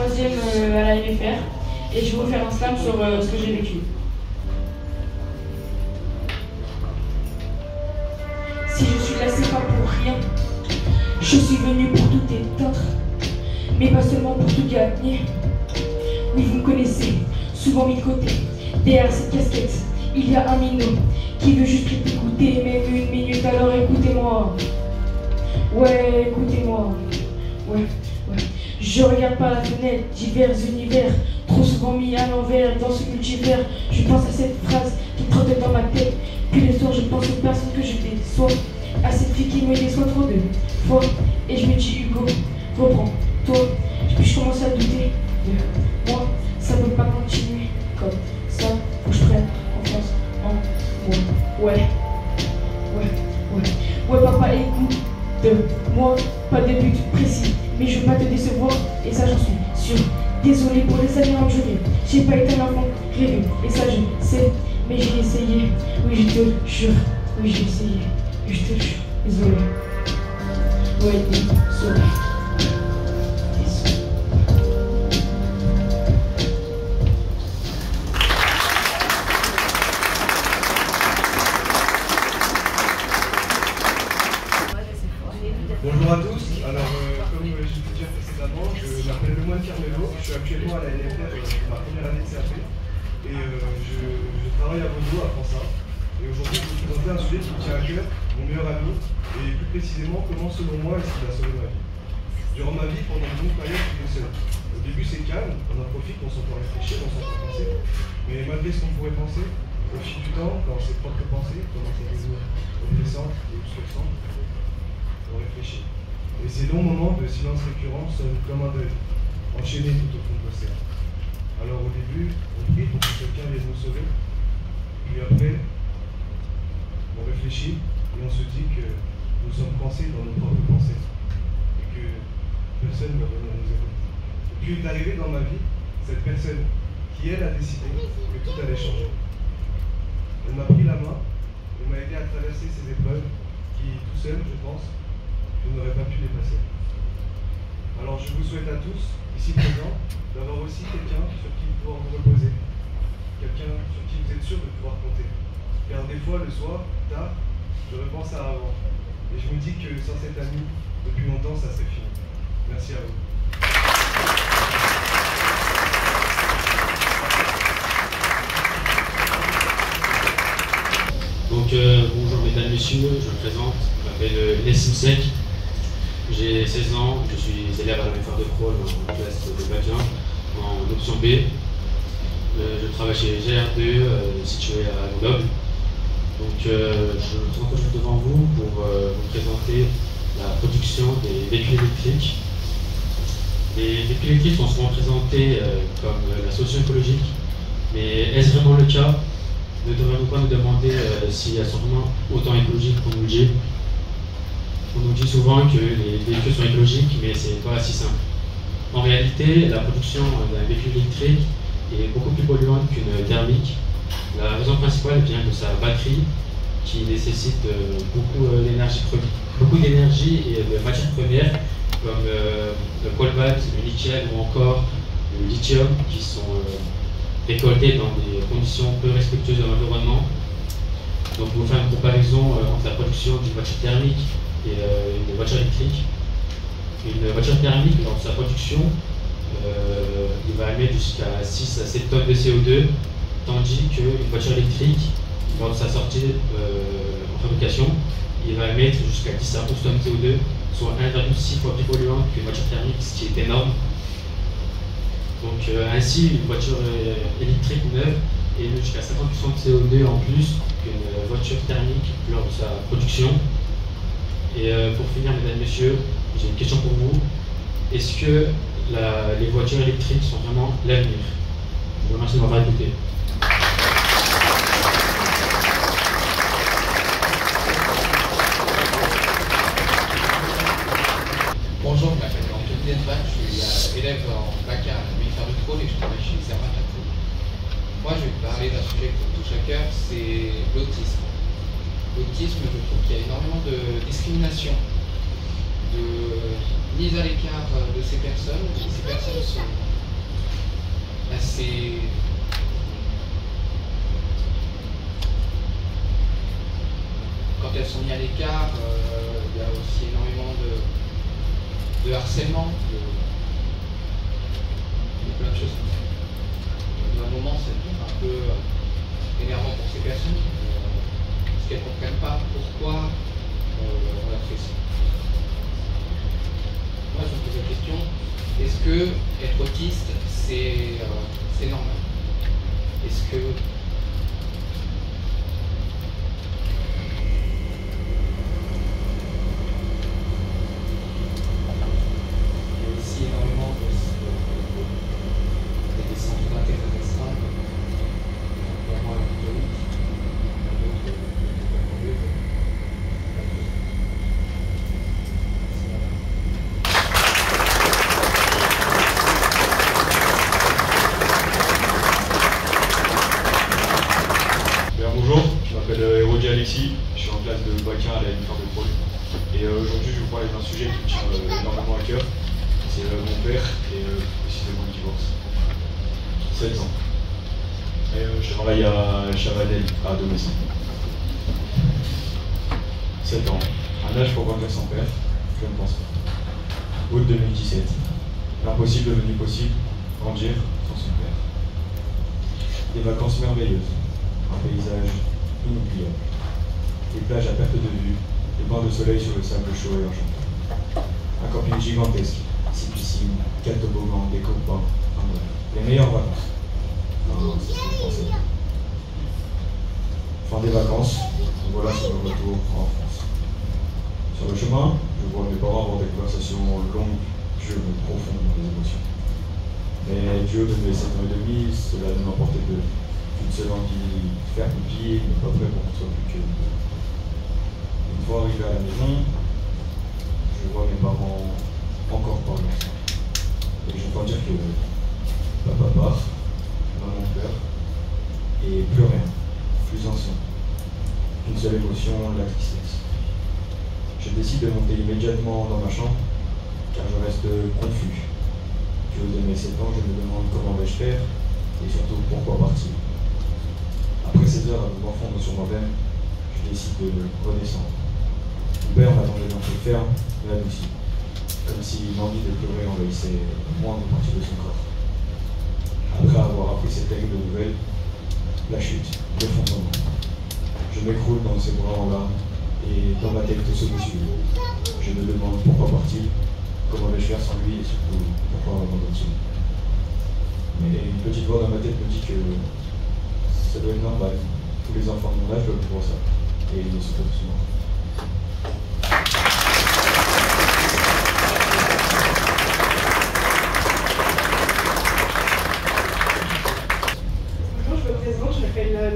troisième à la MFR et je vais vous faire un slam sur ce que j'ai vécu. Si je suis là, c'est pas pour rien. Je suis venu pour tout éteindre, mais pas seulement pour tout gagner. Oui, vous me connaissez, souvent mis de côté. Derrière cette casquette, il y a un minot qui veut juste écouter, même une minute, alors écoutez-moi. Ouais, écoutez-moi. Ouais. Je regarde par la fenêtre, divers univers, trop souvent mis à l'envers dans ce multivers. Je pense à cette phrase qui trotte dans ma tête. Puis les soirs, je pense aux personnes que je déçois, à cette fille qui me déçoit trop de fois. Et je me dis, Hugo, reprends-toi. Puis je commence à douter de moi. Ça peut pas continuer comme ça. Faut que je prenne confiance en moi. Ouais, papa, écoute de moi, pas de but précis, mais je veux pas te décevoir, et ça j'en suis sûr. Désolé pour les années endurées, j'ai pas été un enfant rêvé, et ça je sais, mais j'ai essayé, oui je te jure, oui j'ai essayé, je te jure, désolé. Ouais, désolé. Bonjour à tous, alors comme je l'ai dit précédemment, je m'appelle Lemoine Carmelo, je suis actuellement à la LFR ma première année de CAP et je travaille à Bordeaux, à França. Et aujourd'hui je vais vous présenter un sujet qui me tient à cœur, mon meilleur ami, et plus précisément comment selon moi est-ce qu'il a sauvé ma vie. Durant ma vie, pendant une longue période, je suis seul. Au début c'est calme, on en profite, on s'entend réfléchir, on s'entend penser, mais malgré ce qu'on pourrait penser, au fil du temps, dans ses propres pensées, comment c'est toujours oppressantes et obstructions, on réfléchit. Et ces longs moments de silence récurrent sonnent comme un deuil, enchaînés tout au fond de l'océan. Alors au début, on prie pour que quelqu'un vienne nous sauver, puis après, on réfléchit et on se dit que nous sommes coincés dans nos propres pensées et que personne ne va venir nous aider. Et puis est arrivée dans ma vie cette personne qui, elle, a décidé que tout allait changer. Elle m'a pris la main, elle m'a aidé à traverser ces épreuves qui, tout seul, je pense, je n'aurais pas pu les passer. Alors je vous souhaite à tous, ici présents, d'avoir aussi quelqu'un sur qui pouvoir vous reposer, quelqu'un sur qui vous êtes sûr de pouvoir compter. Car des fois, le soir, tard, je repense à avant, et je me dis que sans cet ami, depuis longtemps, ça serait fini. Merci à vous. Donc bonjour mesdames, messieurs, je me présente, je m'appelle Nessim Sek, j'ai 16 ans, je suis élève à la MFR de Crolles en classe de Bavien, en option B. Je travaille chez GR2, situé à Grenoble. Donc je me présente aujourd'hui devant vous pour vous présenter la production des véhicules électriques. Les véhicules électriques sont souvent présentés comme la solution écologique, mais est-ce vraiment le cas? Ne devrions-nous pas nous demander s'il y a sûrement autant écologique qu'on nous le dit? On nous dit souvent que les véhicules sont écologiques, mais c'est pas si simple. En réalité, la production d'un véhicule électrique est beaucoup plus polluante qu'une thermique. La raison principale vient de sa batterie, qui nécessite beaucoup d'énergie et de matières premières, comme le cobalt, le nickel ou encore le lithium, qui sont récoltés dans des conditions peu respectueuses de l'environnement. Donc, pour faire une comparaison entre la production d'une voiture thermique et une voiture électrique. Une voiture thermique, lors de sa production, il va émettre jusqu'à 6 à 7 tonnes de CO2, tandis qu'une voiture électrique, lors de sa sortie en fabrication, il va émettre jusqu'à 10 à 11 tonnes de CO2, soit 1,6 fois plus polluante qu'une voiture thermique, ce qui est énorme. Donc ainsi, une voiture électrique neuve émet jusqu'à 50% de CO2 en plus qu'une voiture thermique lors de sa production. Et pour finir, mesdames et messieurs, j'ai une question pour vous. Est-ce que les voitures électriques sont vraiment l'avenir? Je vous remercie de m'avoir écouté. Bonjour, je m'appelle Antoine Desvac, je suis élève en bac à l'Université de Crolles et je travaille chez Servat à Crolles. Moi, je vais vous parler d'un sujet qui me touche à cœur, c'est l'autisme. L'autisme, je trouve qu'il y a énormément de discrimination, de mise à l'écart de ces personnes. Ces personnes sont assez... Quand elles sont mises à l'écart, il y a aussi énormément de harcèlement, de plein de choses comme ça. Dans un moment, ça devient un peu énervant pour ces personnes, parce qu'elles ne comprennent pas pourquoi on leur fait ça. Moi, je me pose la question, est-ce que être autiste, c'est normal? Est-ce que énormément des centres d'intérêt restreints, notamment la catholique, bonjour, je m'appelle Hérodier Alexis, je suis en classe de bac 1 à la LFR de Prôle. Et aujourd'hui, je vais vous parler d'un sujet qui me tient énormément à cœur. C'est mon père et précisément le divorce. 16 ans. Et je travaille à Chavanel, à domicile. 7 ans. Un âge pour grandir sans père, je ne pense pas. Août 2017. L'impossible devenu possible, grandir sans son père. Des vacances merveilleuses, un paysage inoubliable. Des plages à perte de vue, des bains de soleil sur le sable chaud et enchanteur. Un camping gigantesque. 6 piscines, 4 toboggans, des copains, enfin bref, les meilleures vacances. Fin des vacances, voilà sur le retour en France. Sur le chemin, je vois mes parents avoir des conversations longues, pieuses, profondes dans les émotions. Mais Dieu de mes 7 ans et demi, cela ne m'emportait qu'une seule envie de faire pipi et n'est pas prêt pour qu'on soit plus que. Une fois arrivé à la maison, je vois mes parents encore parler ensemble. Et j'entends dire que papa part, maman pleure, et plus rien, plus ensemble. Qu'une seule émotion, la tristesse. Je décide de monter immédiatement dans ma chambre, car je reste confus. Du haut de mes 7 ans, je me demande comment vais-je faire, et surtout pourquoi partir. Après 16 heures à me morfondre sur moi-même, je décide de redescendre. Mon père m'attendait dans cette ferme, mais adouci, comme si l'envie de pleurer envahissait moindre partie de son corps. Après avoir appris cette terrible nouvelle, la chute, l'effondrement. Je m'écroule dans ses bras en larmes, et dans ma tête tout se bouscule. Je me demande pourquoi partir, comment vais-je faire sans lui, et surtout pourquoi m'abandonne-t-il. Mais une petite voix dans ma tête me dit que ça doit être normal. Tous les enfants de mon âge doivent vivre ça, et ils ne sont pas tous morts.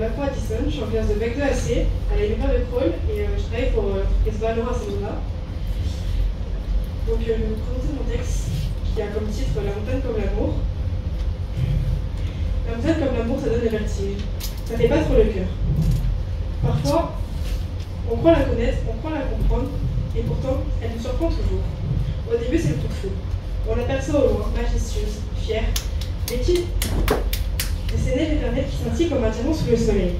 Lafont Addison, je suis en classe de bac 2 AC à la LFR de Prôle et je travaille pour Espoir Laurent à ce moment-là. Donc je vais vous présenter mon texte qui a comme titre La montagne comme l'amour. La montagne comme l'amour, ça donne des vertiges. Ça fait battre le cœur. Parfois, on croit la connaître, on croit la comprendre, et pourtant, elle nous surprend toujours. Au début, c'est le coup de feu. On l'aperçoit au loin, majestueuse, fière, mais qui c'est neiges éternelles qui scintillent comme un diamant sous le soleil.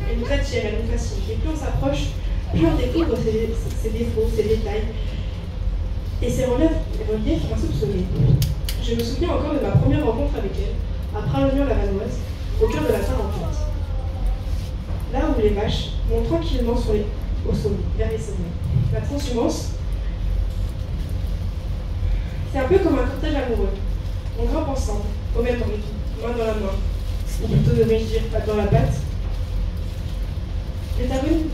Elle nous attire, elle nous fascine. Et plus on s'approche, plus on découvre ses défauts, ses détails et ses reliefs insoupçonnés. Je me souviens encore de ma première rencontre avec elle, à Pralognan-la-Vanoise, au cœur de la Tarentaise. Là où les vaches montent tranquillement au sommet, vers les sommets. La transhumance, c'est un peu comme un cortège amoureux. On grimpe ensemble, au même rythme, main dans la main. Ou plutôt devrais-je dire dans la batte. Les tarines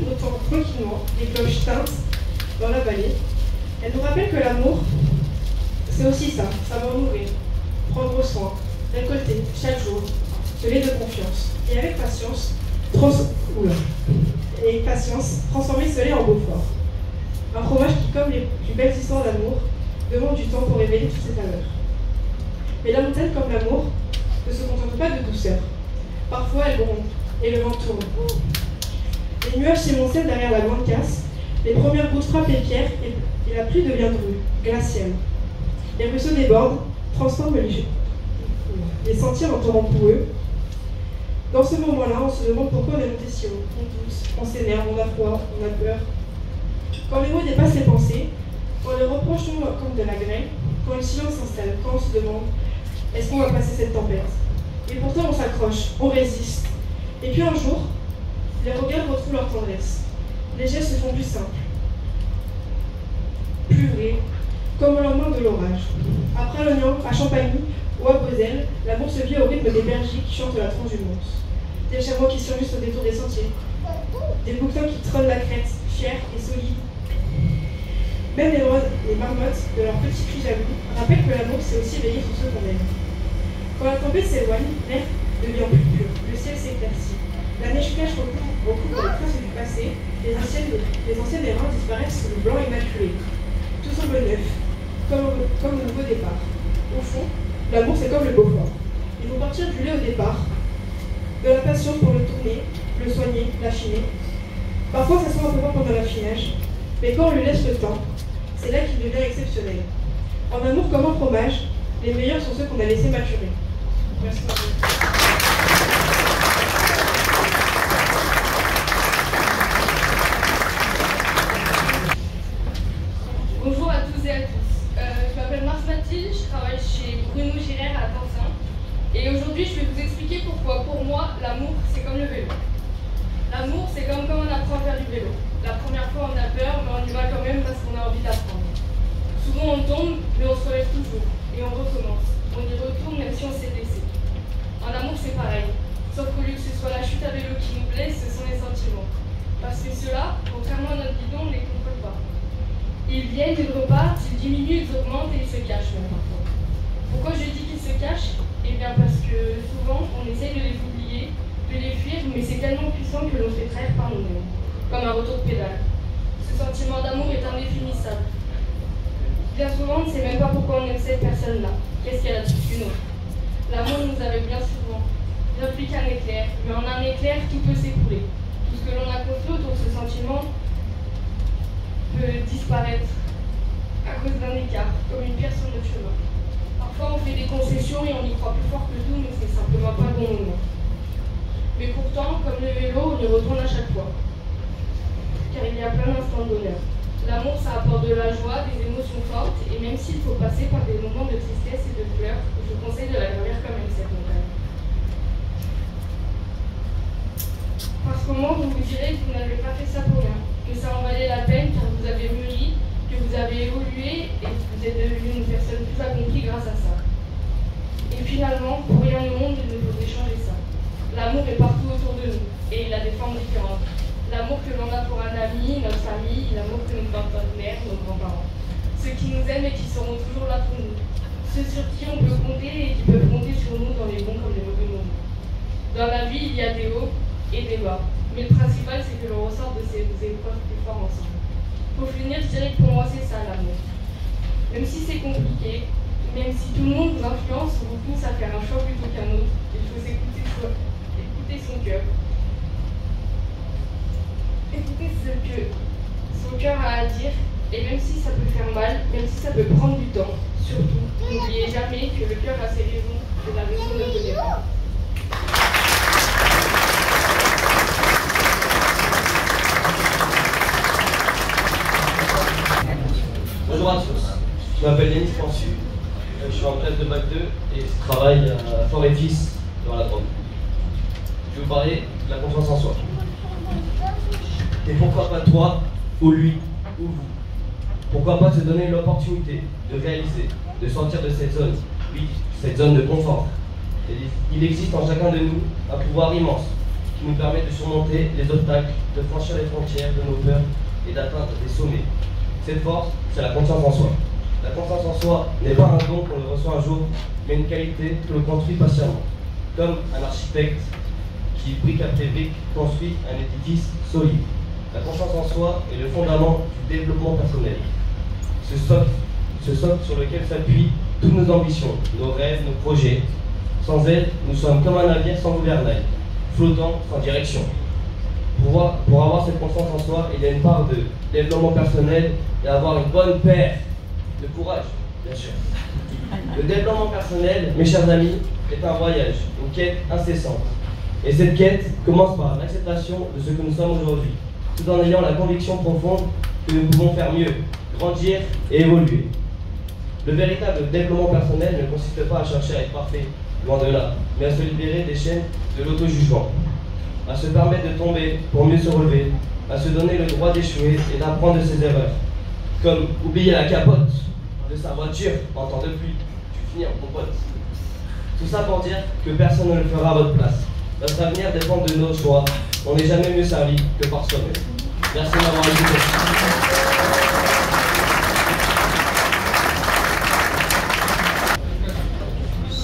broutant tranquillement, les cloches teintes dans la vallée. Elles nous rappellent que l'amour, c'est aussi ça, savoir nourrir, prendre soin, récolter chaque jour, ce lait de confiance. Et avec patience, transformer ce lait en Beaufort. Un fromage qui, comme les plus belles histoires d'amour, demande du temps pour révéler toutes ses valeurs. Mais la montagne, comme l'amour, ne se contente pas de douceur. Parfois, elle gronde, et le vent tourne. Les nuages s'émoncellent derrière la grande casse, les premières gouttes frappent les pierres, et la pluie devient drue, glaciale. Les ruisseaux débordent, transforment les les sentir en torrent pour eux. Dans ce moment-là, on se demande pourquoi on est monté si haut. On doute, on s'énerve, on a froid, on a peur. Quand les mots dépassent les pensées, quand les reproches tombent comme de la grêle, quand le silence s'installe, quand on se demande est-ce qu'on va passer cette tempête? Et pourtant on s'accroche, on résiste. Et puis un jour, les regards retrouvent leur tendresse. Les gestes se font plus simples, plus vrais, comme au lendemain de l'orage. Après l'oignon, à Champagny ou à Beauzelle, l'amour se vit au rythme des bergers qui chantent la transhumance. Des chameaux qui surgissent au détour des sentiers. Des bouquetins qui trônent la crête, fiers et solides. Même les marmottes, de leurs petits cris jaloux, rappellent que l'amour, c'est aussi veiller sur ceux qu'on aime. Quand la tempête s'éloigne, l'air devient plus pur, le ciel s'éclaircit. La neige cache recouvre les traces du passé, les anciennes erreurs disparaissent sous le blanc immaculé. Tout semble neuf, comme au nouveau départ. Au fond, l'amour c'est comme le Beaufort. Il faut partir du lait au départ, de la patience pour le tourner, le soigner, l'affiner. Parfois ça sent un peu fort pendant l'affinage, mais quand on lui laisse le temps, c'est là qu'il devient exceptionnel. En amour comme en fromage, les meilleurs sont ceux qu'on a laissés maturer. Merci beaucoup. Bonjour à tous et à tous. Je m'appelle Mars Mathilde, je travaille chez Bruno Girard à Pantin. Et aujourd'hui, je vais vous expliquer pourquoi, pour moi, l'amour, c'est comme le vélo. L'amour, c'est comme quand on apprend à faire du vélo. La première fois, on a peur, mais on y va quand même parce qu'on a envie d'apprendre. Souvent, on tombe, mais on se relève toujours. Et on recommence. On y retourne même si on s'est blessé. En amour, c'est pareil. Sauf qu'au lieu que ce soit la chute à vélo qui nous blesse, ce sont les sentiments. Parce que ceux-là, contrairement à notre guidon, on ne les contrôle pas. Ils viennent, ils repartent, ils diminuent, ils augmentent et ils se cachent même parfois. Pourquoi je dis qu'ils se cachent? Eh bien parce que souvent, on essaye de les oublier, de les fuir, mais c'est tellement puissant que l'on fait trahir par nous-mêmes. Comme un retour de pédale. Ce sentiment d'amour est indéfinissable. Bien souvent, on ne sait même pas pourquoi on aime cette personne-là. Qu'est-ce qu'elle a de plus qu'une autre? L'amour nous avait bien souvent, bien plus qu'un éclair. Mais en un éclair, tout peut s'écrouler. Tout ce que l'on a construit autour de ce sentiment peut disparaître à cause d'un écart, comme une pierre sur notre chemin. Parfois, on fait des concessions et on y croit plus fort que tout, mais c'est simplement pas le bon moment. Mais pourtant, comme le vélo, on y retourne à chaque fois. Car il y a plein d'instants de bonheur. L'amour, ça apporte de la joie, des émotions fortes, et même s'il faut passer par des moments de tristesse et de pleurs, je vous conseille de la gravir quand même, cette montagne. Parce qu'au moins, vous vous direz que vous n'avez pas fait ça pour rien, que ça en valait la peine, car vous avez mûri, que vous avez évolué, et que vous êtes devenu une personne plus accomplie grâce à ça. Et finalement, pour rien au monde, il ne faudrait changer ça. L'amour est partout autour de nous, et il a des formes différentes. L'amour que l'on a pour un ami, notre famille, l'amour que nous porte notre mère, nos grands-parents. Ceux qui nous aiment et qui seront toujours là pour nous. Ceux sur qui on peut compter et qui peuvent compter sur nous dans les bons comme les mauvais moments. Dans la vie, il y a des hauts et des bas. Mais le principal, c'est que l'on ressort de ces épreuves plus forts ensemble. Pour finir, je dirais que pour moi, c'est ça l'amour. Même si c'est compliqué, même si tout le monde vous influence, vous pousse à faire un choix plutôt qu'un autre, il faut écouter son cœur. Écoutez ce que son cœur a à dire, et même si ça peut faire mal, même si ça peut prendre du temps, surtout, n'oubliez jamais que le cœur a ses raisons, et la raison ne connaît pas. Bonjour à tous, je m'appelle Denis Pensu, je suis en classe de bac 2 et je travaille à Fort-et-Fils dans la Drôme. Je vais vous parler de la confiance en soi. Et pourquoi pas toi, ou lui, ou vous? Pourquoi pas se donner l'opportunité de réaliser, de sortir de cette zone, oui, cette zone de confort. Et il existe en chacun de nous un pouvoir immense qui nous permet de surmonter les obstacles, de franchir les frontières de nos peurs et d'atteindre des sommets. Cette force, c'est la confiance en soi. La confiance en soi n'est pas un don qu'on reçoit un jour, mais une qualité que l'on construit patiemment. Comme un architecte qui, brique après brique, construit un édifice solide. La confiance en soi est le fondament du développement personnel. Ce socle sur lequel s'appuient toutes nos ambitions, nos rêves, nos projets. Sans elle, nous sommes comme un navire sans gouvernail, flottant sans direction. Pour avoir cette confiance en soi, il y a une part de développement personnel et avoir une bonne paire de courage, bien sûr. Le développement personnel, mes chers amis, est un voyage, une quête incessante. Et cette quête commence par l'acceptation de ce que nous sommes aujourd'hui, tout en ayant la conviction profonde que nous pouvons faire mieux, grandir et évoluer. Le véritable développement personnel ne consiste pas à chercher à être parfait, loin de là, mais à se libérer des chaînes de l'auto-jugement, à se permettre de tomber pour mieux se relever, à se donner le droit d'échouer et d'apprendre de ses erreurs. Comme oublier la capote de sa voiture en temps de pluie, tu finis en compote. Tout ça pour dire que personne ne le fera à votre place. Notre avenir dépend de nos choix. On n'est jamais mieux servi que par soi-même. Merci de m'avoir écouté.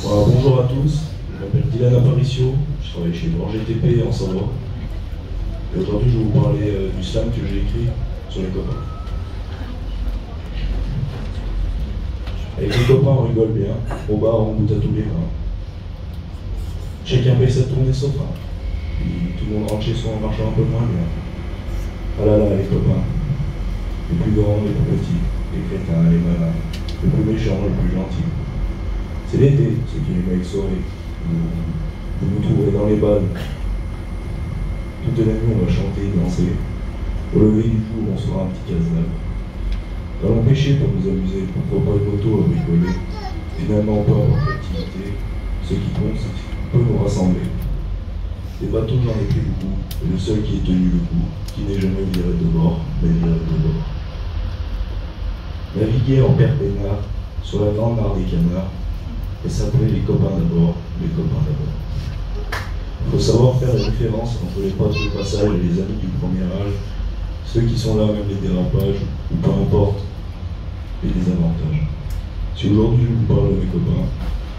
Voilà, bonjour à tous, je m'appelle Dylan Aparicio, je travaille chez Borg GTP en Savoie. Et aujourd'hui je vais vous parler du slam que j'ai écrit sur les copains. Avec les copains on rigole bien, au bar on goûte à tous les vins. Chacun paye sa tournée sauf un. Puis tout le monde rentre chez soi en marchant un peu moins bien. Ah là là les copains, les plus grands, les plus petits, les crétins, les malins, les plus méchants, les plus gentils. C'est l'été, ceux qui aiment avec soirée. Vous nous trouverez dans les balles. Toute la nuit, on va chanter, danser. Au lever du jour, on sera un petit casse-dalle. Allons pêcher pour nous amuser, pourquoi pas une moto à bricoler. Finalement, peu importe l'activité, ce qui compte, c'est qu'on peut nous rassembler. Des bateaux, j'en ai pris beaucoup, et le seul qui ait tenu le coup, qui n'est jamais viré de bord, mais viré de bord. Naviguer en père peinard, sur la grande mare des canards, et s'appeler les copains d'abord, les copains d'abord. Il faut savoir faire la différence entre les potes de passage et les amis du premier âge, ceux qui sont là même les dérapages, ou peu importe, les désavantages. Si aujourd'hui je vous parle de mes copains,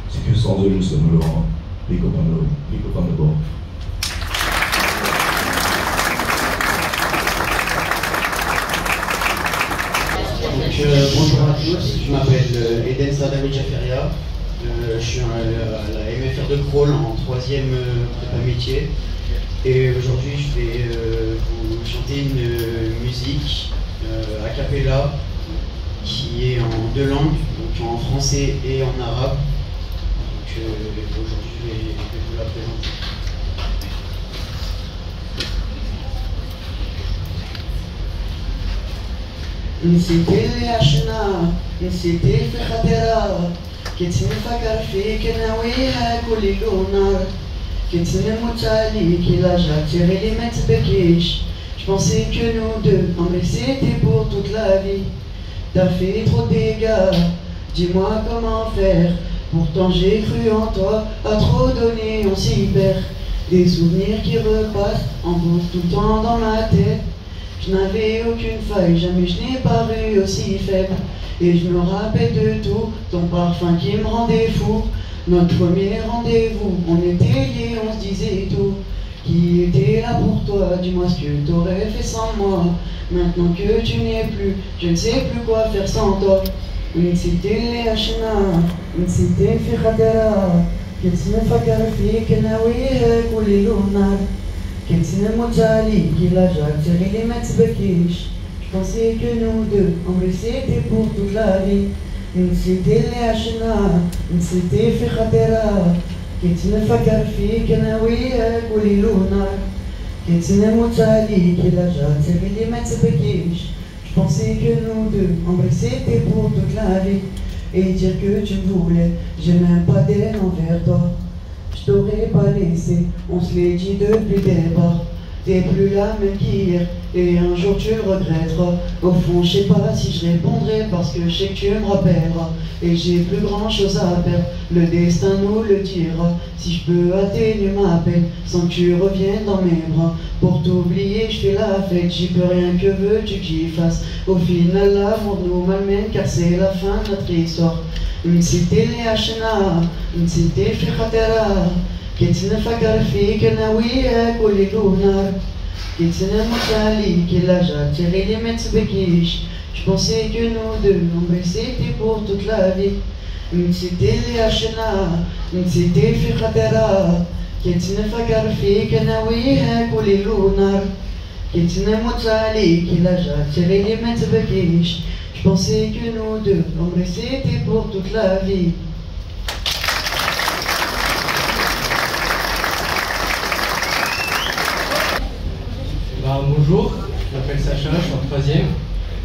c'est que sans eux je serais malheureux, les copains d'abord. Bonjour à tous, je m'appelle Eden Sadami Jaferia. Je suis à la MFR de Crolles en 3e prépa métier et aujourd'hui je vais vous chanter une musique a cappella qui est en 2 langues, donc en français et en arabe. Donc aujourd'hui je vais vous la présenter. نسيت اللي عشنا نسيت في خاطرها كنت نفكر فيك ناويها كل يوم نهار كنت نموت عليك إلا جات غير ما تبكيش. Je pensais que nous deux, en vrai c'était pour toute la vie. T'as fait trop de dégâts, dis-moi comment faire. Pourtant j'ai cru en toi, à trop donner on s'y perd. Des souvenirs qui repassent en boucle tout le temps dans ma tête. Je n'avais aucune faille, jamais je n'ai paru aussi faible. Et je me rappelle de tout, ton parfum qui me rendait fou. Notre premier rendez-vous, on était liés, on se disait tout. Qui était là pour toi, dis-moi ce que t'aurais fait sans moi. Maintenant que tu n'es plus, je ne sais plus quoi faire sans toi. نسيت اللي عشنا نسيت في خاطرها كنت نفكر فيك ناويها كل يوم نهار كنت نموت عليك إلا جات غير ما تبكيش. Je pensais que nous deux, en vrai c'était pour toute la vie. نسيت اللي عشنا نسيت في خاطرها كنت نفكر فيك ناويها كل يوم نهار كنت نموت عليك إلا جات غير ما تبكيش. Je pensais que nous deux, en vrai c'était pour toute la vie. Et dire que tu me voulais, j'ai même pas d'haine envers toi. Je t'aurais pas laissé, on se l'est dit depuis le départ. T'es plus là même qu'hier, et un jour tu le regretteras. Au fond, je sais pas si je répondrai parce que je sais que tu me rappelleras. Et j'ai plus grand chose à perdre, le destin nous le dira. Si je peux atténuer ma peine sans que tu reviennes dans mes bras. Pour t'oublier, je fais la fête, j'y peux rien, que veux-tu que j'y fasse. Au final, l'amour nous malmène car c'est la fin de notre histoire. نسيت اللي عشنا نسيت في خاطرها كنت نفكر فيك ناويها كل يوم نهار كنت نموت عليك إلا جات غير ما تبكيش. Je pensais que nous deux, en vrai c'était pour toute la vie. نسيت اللي عشنا نسيت في خاطرها كنت نفكر فيك ناويها كل يوم نهار كنت نموت عليك إلا جات غير ما تبكيش. Je pensais que nous deux, en vrai c'était pour toute la vie. Bonjour, je m'appelle Sacha, je suis en 3e.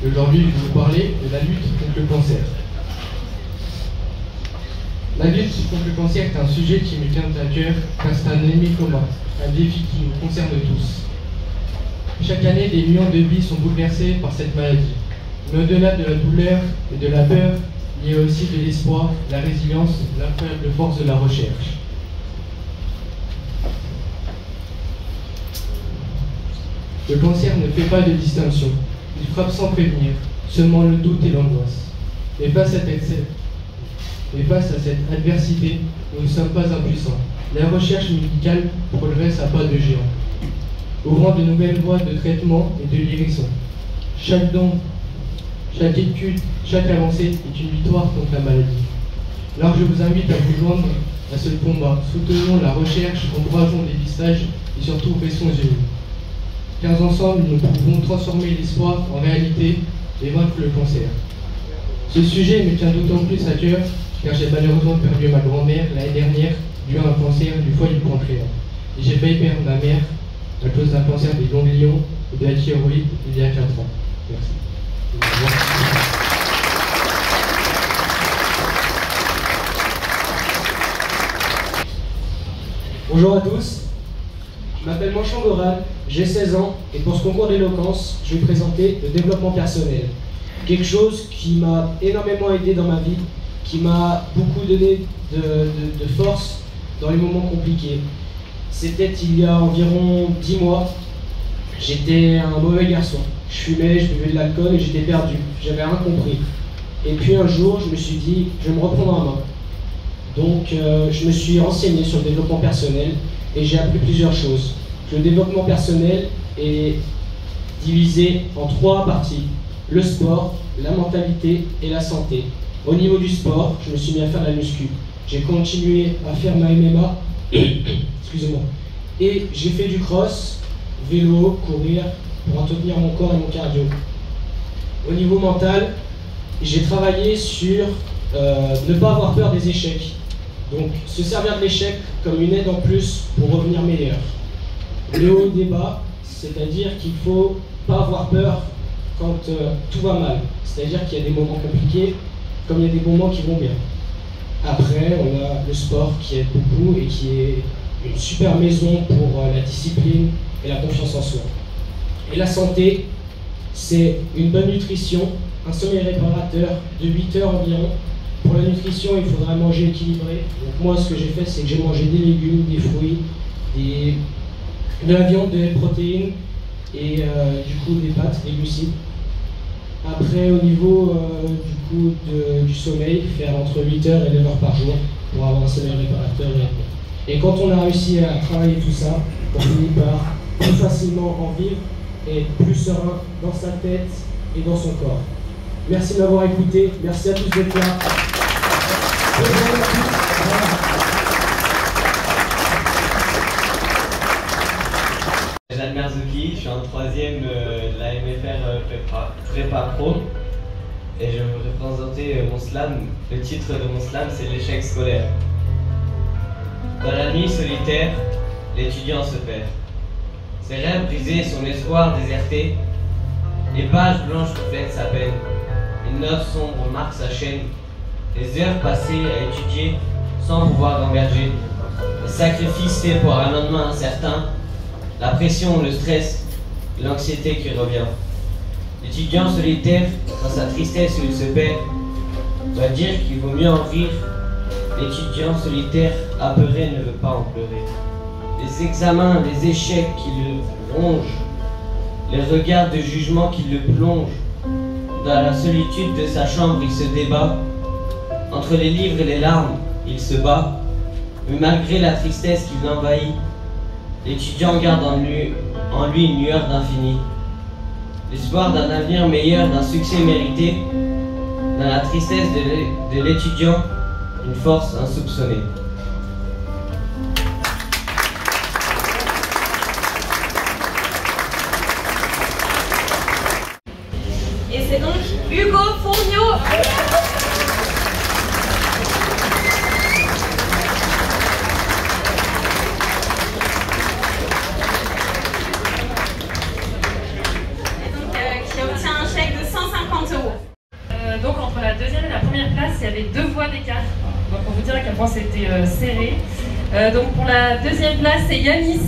Et aujourd'hui, je vais vous parler de la lutte contre le cancer. La lutte contre le cancer est un sujet qui me tient à cœur car c'est un ennemi commun, un défi qui nous concerne tous. Chaque année, des millions de vies sont bouleversées par cette maladie. Mais au-delà de la douleur et de la peur, il y a aussi de l'espoir, la résilience, l'incroyable force de la recherche. Le cancer ne fait pas de distinction. Il frappe sans prévenir, seulement le doute et l'angoisse. Et face à cette adversité, nous ne sommes pas impuissants. La recherche médicale progresse à pas de géant, ouvrant de nouvelles voies de traitement et de guérison. Chaque don, chaque étude, chaque avancée est une victoire contre la maladie. Alors je vous invite à vous joindre à ce combat. Soutenons la recherche, encourageons le dépistage et surtout restons unis. Car ensemble, nous pouvons transformer l'espoir en réalité et vaincre le cancer. Ce sujet me tient d'autant plus à cœur car j'ai malheureusement perdu ma grand-mère l'année dernière dû à un cancer du foie du pancréas. Et j'ai failli perdre ma mère à cause d'un cancer des ganglions et de la thyroïde il y a 4 ans. Merci. Bonjour à tous, je m'appelle Manchon Goral, j'ai 16 ans et pour ce concours d'éloquence, je vais présenter le développement personnel. Quelque chose qui m'a énormément aidé dans ma vie, qui m'a beaucoup donné de force dans les moments compliqués. C'était il y a environ 10 mois, j'étais un mauvais garçon. Je fumais, je buvais de l'alcool et j'étais perdu, j'avais rien compris. Et puis un jour, je me suis dit, je vais me reprendre en main. Donc je me suis renseigné sur le développement personnel et j'ai appris plusieurs choses. Le développement personnel est divisé en 3 parties. Le sport, la mentalité et la santé. Au niveau du sport, je me suis mis à faire la muscu. J'ai continué à faire ma MMA, excusez-moi, et j'ai fait du cross, vélo, courir, pour entretenir mon corps et mon cardio. Au niveau mental, j'ai travaillé sur ne pas avoir peur des échecs. Donc, se servir de l'échec comme une aide en plus pour revenir meilleur. Le haut et des bas, c'est-à-dire qu'il ne faut pas avoir peur quand tout va mal. C'est-à-dire qu'il y a des moments compliqués, comme il y a des moments qui vont bien. Après, on a le sport qui aide beaucoup et qui est une super maison pour la discipline et la confiance en soi. Et la santé, c'est une bonne nutrition, un sommeil réparateur de 8 heures environ. Pour la nutrition, il faudra manger équilibré. Donc moi, ce que j'ai fait, c'est que j'ai mangé des légumes, des fruits, de la viande, des protéines et du coup des pâtes, des glucides. Après, au niveau du sommeil, faire entre 8 heures et 9 heures par jour pour avoir un sommeil réparateur. Et quand on a réussi à travailler tout ça, on finit par plus facilement en vivre et être plus serein dans sa tête et dans son corps. Merci de m'avoir écouté, merci à tous d'être là. Jeanne Merzouki, je suis en 3e de la MFR Prépa Pro et je vais vous présenter mon slam. Le titre de mon slam, c'est l'échec scolaire. Dans la nuit solitaire, l'étudiant se perd. Ses rêves brisés, son espoir déserté, les pages blanches reflètent sa peine. Une note sombre marque sa chaîne. Les heures passées à étudier sans pouvoir d'engager. Les sacrifices faits pour un lendemain incertain. La pression, le stress, l'anxiété qui revient. L'étudiant solitaire, dans sa tristesse où il se perd, doit dire qu'il vaut mieux en rire. L'étudiant solitaire, apeuré, ne veut pas en pleurer. Les examens, les échecs qui le rongent, les regards de jugement qui le plongent. Dans la solitude de sa chambre, il se débat. Entre les livres et les larmes, il se bat. Mais malgré la tristesse qui l'envahit, l'étudiant garde en lui une lueur d'infini. L'espoir d'un avenir meilleur, d'un succès mérité. Dans la tristesse de l'étudiant, une force insoupçonnée. Et c'est donc Hugo Fourniot. place, il y avait 2 voix d'écart. Donc pour vous dire à quel point c'était serré. Donc pour la 2e place, c'est Yanis.